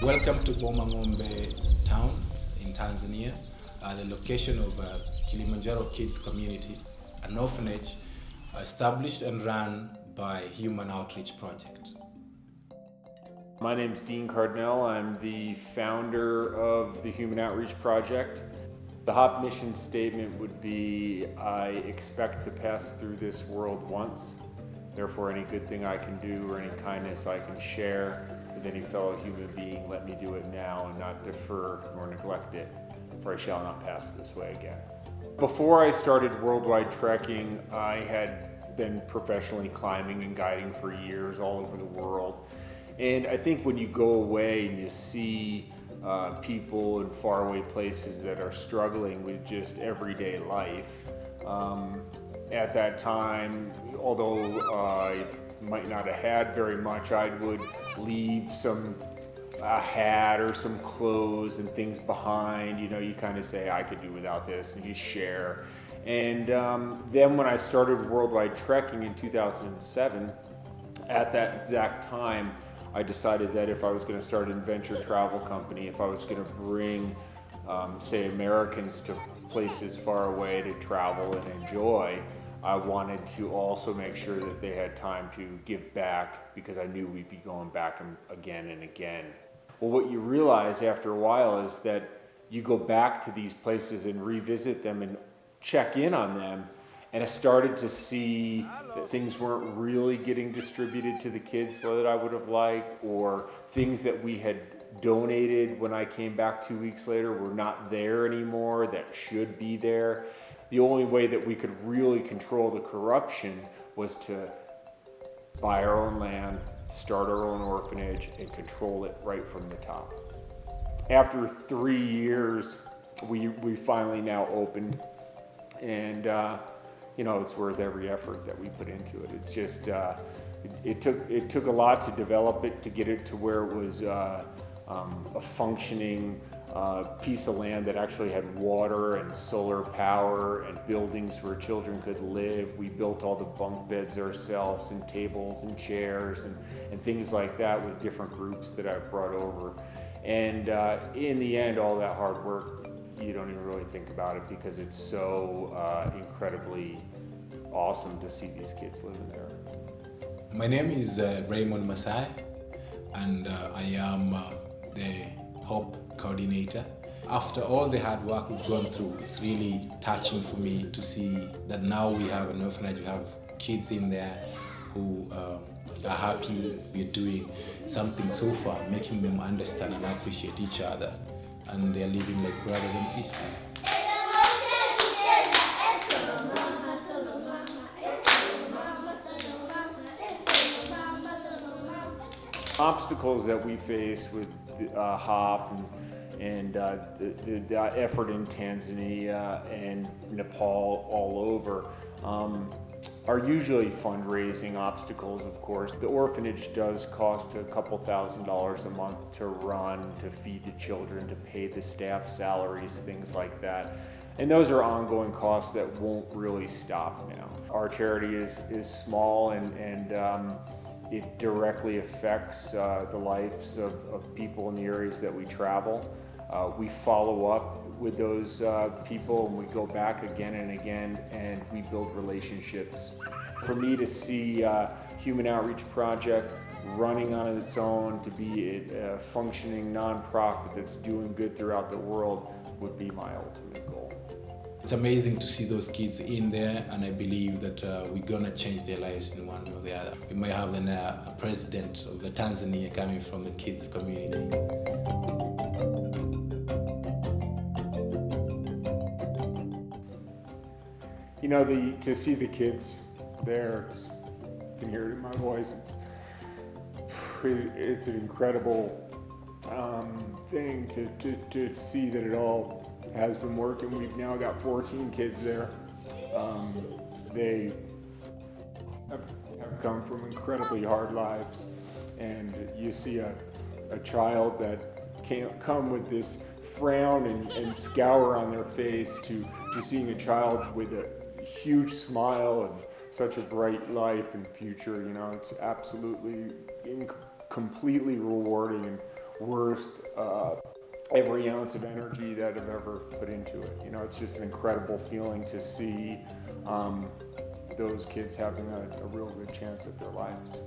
Welcome to Bomangombe town in Tanzania, the location of Kilimanjaro Kids community, an orphanage established and run by Human Outreach Project. My name is Dean Cardinal. I'm the founder of the Human Outreach Project. The HOP mission statement would be, I expect to pass through this world once. Therefore, any good thing I can do or any kindness I can share with any fellow human being, let me do it now and not defer nor neglect it, for I shall not pass this way again. Before I started worldwide trekking, I had been professionally climbing and guiding for years all over the world. And I think when you go away and you see people in faraway places that are struggling with just everyday life, at that time, although I might not have had very much, I would leave a hat or some clothes and things behind. You know, you kind of say, I could do without this, and you share. And then when I started worldwide trekking in 2007, at that exact time, I decided that if I was going to start an adventure travel company, if I was going to bring, say, Americans to places far away to travel and enjoy, I wanted to also make sure that they had time to give back, because I knew we'd be going back again and again. Well, what you realize after a while is that you go back to these places and revisit them and check in on them, and I started to see that things weren't really getting distributed to the kids that I would have liked, or things that we had donated when I came back 2 weeks later were not there anymore that should be there. The only way that we could really control the corruption was to buy our own land, start our own orphanage, and control it right from the top. After 3 years, we finally now opened, and you know, it's worth every effort that we put into it. It's just, it took a lot to develop it, to get it to where it was a functioning piece of land that actually had water and solar power and buildings where children could live. We built all the bunk beds ourselves, and tables and chairs and things like that with different groups that I've brought over. And in the end, all that hard work, you don't even really think about it, because it's so incredibly awesome to see these kids living there. My name is Raymond Masai, and I am the HOPE coordinator. After all the hard work we've gone through, it's really touching for me to see that now we have an orphanage, we have kids in there who are happy we're doing something so far, making them understand and appreciate each other, and they're living like brothers and sisters. Obstacles that we face with HOP and the effort in Tanzania and Nepal all over are usually fundraising obstacles, of course. The orphanage does cost a couple $1,000s a month to run, to feed the children, to pay the staff salaries, things like that. And those are ongoing costs that won't really stop now. Our charity is small, and it directly affects the lives of people in the areas that we travel. We follow up with those people, and we go back again and again, and we build relationships. For me to see Human Outreach Project running on its own, to be a functioning nonprofit that's doing good throughout the world, would be my ultimate goal. It's amazing to see those kids in there, and I believe that we're gonna change their lives in one way or the other. We might have a president of the Tanzania coming from the kids community. You know, to see the kids there, you can hear it in my voice, it's an incredible thing to see that it all has been working. We've now got 14 kids there. They have come from incredibly hard lives, and you see a child that can't come with this frown and scour on their face to seeing a child with a huge smile and such a bright life and future. You know, it's absolutely completely rewarding. And worth every ounce of energy that I've ever put into it. You know, it's just an incredible feeling to see those kids having a real good chance at their lives.